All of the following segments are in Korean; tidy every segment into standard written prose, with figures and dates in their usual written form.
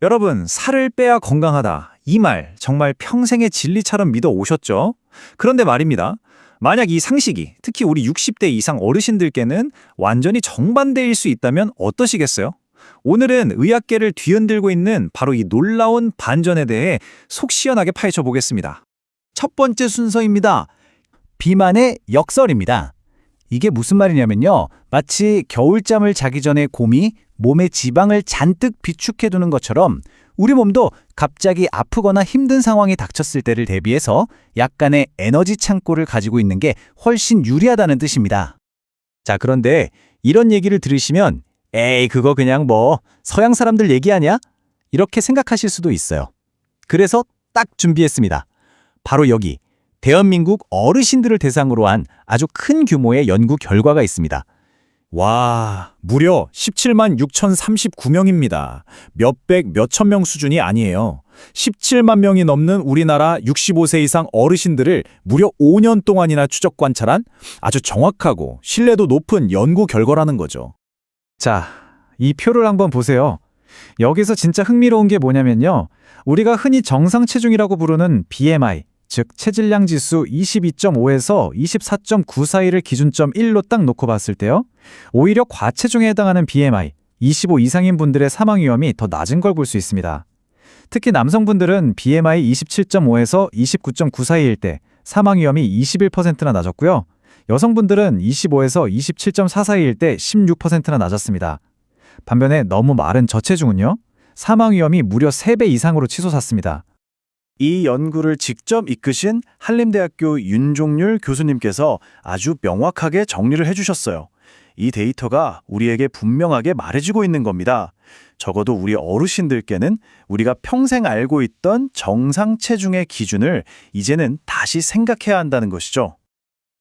여러분, 살을 빼야 건강하다. 이 말 정말 평생의 진리처럼 믿어 오셨죠? 그런데 말입니다. 만약 이 상식이 특히 우리 60대 이상 어르신들께는 완전히 정반대일 수 있다면 어떠시겠어요? 오늘은 의학계를 뒤흔들고 있는 바로 이 놀라운 반전에 대해 속 시원하게 파헤쳐 보겠습니다. 첫 번째 순서입니다. 비만의 역설입니다. 이게 무슨 말이냐면요. 마치 겨울잠을 자기 전에 곰이 몸에 지방을 잔뜩 비축해두는 것처럼 우리 몸도 갑자기 아프거나 힘든 상황이 닥쳤을 때를 대비해서 약간의 에너지 창고를 가지고 있는 게 훨씬 유리하다는 뜻입니다. 자, 그런데 이런 얘기를 들으시면 에이, 그거 그냥 뭐 서양 사람들 얘기 아니야? 이렇게 생각하실 수도 있어요. 그래서 딱 준비했습니다. 바로 여기 대한민국 어르신들을 대상으로 한 아주 큰 규모의 연구 결과가 있습니다. 와, 무려 17만 6,039명입니다. 몇백, 몇천 명 수준이 아니에요. 17만 명이 넘는 우리나라 65세 이상 어르신들을 무려 5년 동안이나 추적 관찰한 아주 정확하고 신뢰도 높은 연구 결과라는 거죠. 자, 이 표를 한번 보세요. 여기서 진짜 흥미로운 게 뭐냐면요. 우리가 흔히 정상 체중이라고 부르는 BMI, 즉 체질량 지수 22.5에서 24.9 사이를 기준점 1로 딱 놓고 봤을 때요. 오히려 과체중에 해당하는 BMI, 25 이상인 분들의 사망 위험이 더 낮은 걸 볼 수 있습니다. 특히 남성분들은 BMI 27.5에서 29.9 사이일 때 사망 위험이 21%나 낮았고요. 여성분들은 25에서 27.4 사이일 때 16%나 낮았습니다. 반면에 너무 마른 저체중은요. 사망 위험이 무려 3배 이상으로 치솟았습니다. 이 연구를 직접 이끄신 한림대학교 윤종률 교수님께서 아주 명확하게 정리를 해주셨어요. 이 데이터가 우리에게 분명하게 말해주고 있는 겁니다. 적어도 우리 어르신들께는 우리가 평생 알고 있던 정상 체중의 기준을 이제는 다시 생각해야 한다는 것이죠.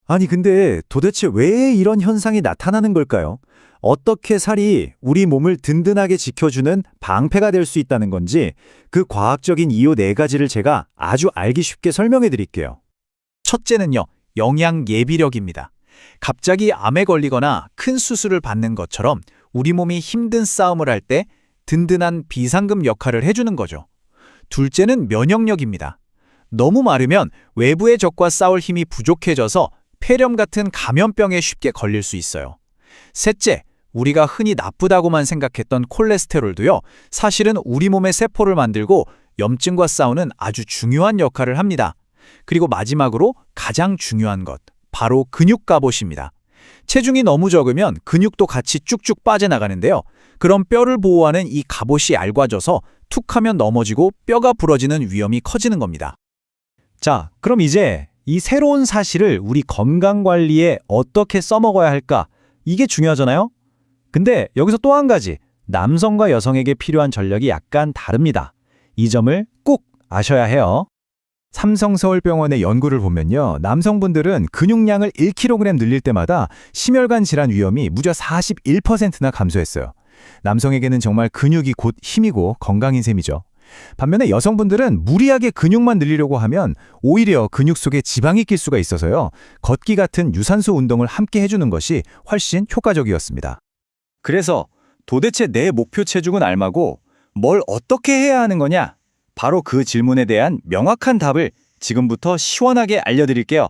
아니 근데 도대체 왜 이런 현상이 나타나는 걸까요? 어떻게 살이 우리 몸을 든든하게 지켜주는 방패가 될 수 있다는 건지 그 과학적인 이유 4가지를 제가 아주 알기 쉽게 설명해 드릴게요. 첫째는요, 영양 예비력입니다. 갑자기 암에 걸리거나 큰 수술을 받는 것처럼 우리 몸이 힘든 싸움을 할 때 든든한 비상금 역할을 해주는 거죠. 둘째는 면역력입니다. 너무 마르면 외부의 적과 싸울 힘이 부족해져서 폐렴 같은 감염병에 쉽게 걸릴 수 있어요. 셋째, 우리가 흔히 나쁘다고만 생각했던 콜레스테롤도요, 사실은 우리 몸의 세포를 만들고 염증과 싸우는 아주 중요한 역할을 합니다. 그리고 마지막으로 가장 중요한 것, 바로 근육 갑옷입니다. 체중이 너무 적으면 근육도 같이 쭉쭉 빠져나가는데요. 그럼 뼈를 보호하는 이 갑옷이 얇아져서 툭 하면 넘어지고 뼈가 부러지는 위험이 커지는 겁니다. 자, 그럼 이제 이 새로운 사실을 우리 건강관리에 어떻게 써먹어야 할까? 이게 중요하잖아요? 근데 여기서 또 한 가지, 남성과 여성에게 필요한 전략이 약간 다릅니다. 이 점을 꼭 아셔야 해요. 삼성서울병원의 연구를 보면요. 남성분들은 근육량을 1kg 늘릴 때마다 심혈관 질환 위험이 무려 41%나 감소했어요. 남성에게는 정말 근육이 곧 힘이고 건강인 셈이죠. 반면에 여성분들은 무리하게 근육만 늘리려고 하면 오히려 근육 속에 지방이 낄 수가 있어서요. 걷기 같은 유산소 운동을 함께 해주는 것이 훨씬 효과적이었습니다. 그래서 도대체 내 목표 체중은 얼마고 뭘 어떻게 해야 하는 거냐? 바로 그 질문에 대한 명확한 답을 지금부터 시원하게 알려드릴게요.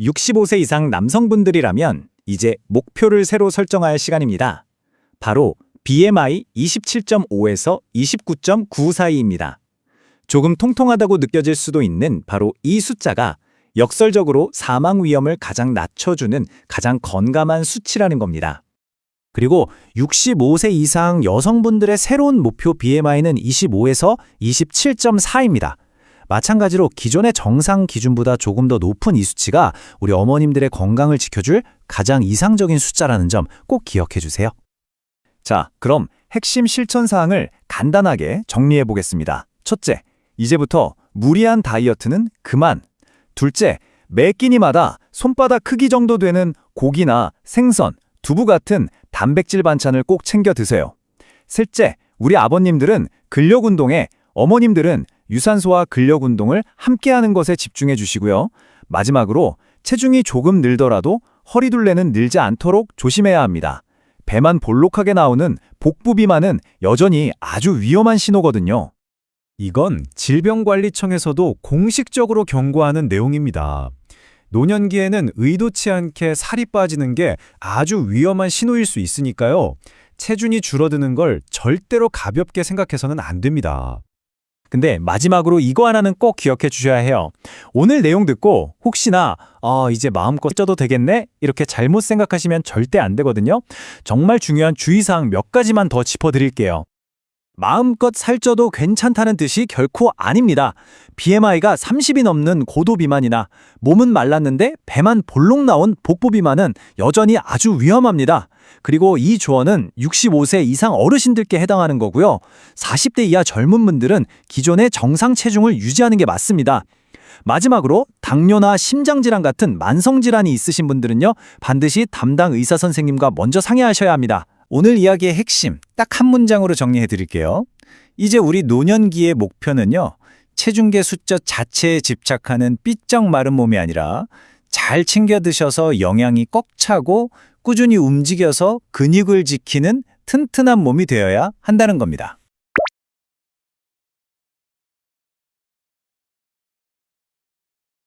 65세 이상 남성분들이라면 이제 목표를 새로 설정할 시간입니다. 바로 BMI 27.5에서 29.9 사이입니다. 조금 통통하다고 느껴질 수도 있는 바로 이 숫자가 역설적으로 사망 위험을 가장 낮춰주는 가장 건강한 수치라는 겁니다. 그리고 65세 이상 여성분들의 새로운 목표 BMI는 25에서 27.4입니다. 마찬가지로 기존의 정상 기준보다 조금 더 높은 이 수치가 우리 어머님들의 건강을 지켜줄 가장 이상적인 숫자라는 점 꼭 기억해 주세요. 자, 그럼 핵심 실천 사항을 간단하게 정리해 보겠습니다. 첫째, 이제부터 무리한 다이어트는 그만. 둘째, 매 끼니마다 손바닥 크기 정도 되는 고기나 생선, 두부 같은 단백질 반찬을 꼭 챙겨 드세요. 셋째, 우리 아버님들은 근력 운동에, 어머님들은 유산소와 근력 운동을 함께 하는 것에 집중해 주시고요. 마지막으로 체중이 조금 늘더라도 허리둘레는 늘지 않도록 조심해야 합니다. 배만 볼록하게 나오는 복부 비만은 여전히 아주 위험한 신호거든요. 이건 질병관리청에서도 공식적으로 경고하는 내용입니다. 노년기에는 의도치 않게 살이 빠지는 게 아주 위험한 신호일 수 있으니까요. 체중이 줄어드는 걸 절대로 가볍게 생각해서는 안 됩니다. 근데 마지막으로 이거 하나는 꼭 기억해 주셔야 해요. 오늘 내용 듣고 혹시나 이제 마음껏 쪄도 되겠네? 이렇게 잘못 생각하시면 절대 안 되거든요. 정말 중요한 주의사항 몇 가지만 더 짚어드릴게요. 마음껏 살쪄도 괜찮다는 뜻이 결코 아닙니다. BMI가 30이 넘는 고도 비만이나 몸은 말랐는데 배만 볼록 나온 복부 비만은 여전히 아주 위험합니다. 그리고 이 조언은 65세 이상 어르신들께 해당하는 거고요. 40대 이하 젊은 분들은 기존의 정상 체중을 유지하는 게 맞습니다. 마지막으로 당뇨나 심장질환 같은 만성질환이 있으신 분들은요, 반드시 담당 의사 선생님과 먼저 상의하셔야 합니다. 오늘 이야기의 핵심 딱 한 문장으로 정리해 드릴게요. 이제 우리 노년기의 목표는요, 체중계 숫자 자체에 집착하는 삐쩍 마른 몸이 아니라 잘 챙겨 드셔서 영양이 꽉 차고 꾸준히 움직여서 근육을 지키는 튼튼한 몸이 되어야 한다는 겁니다.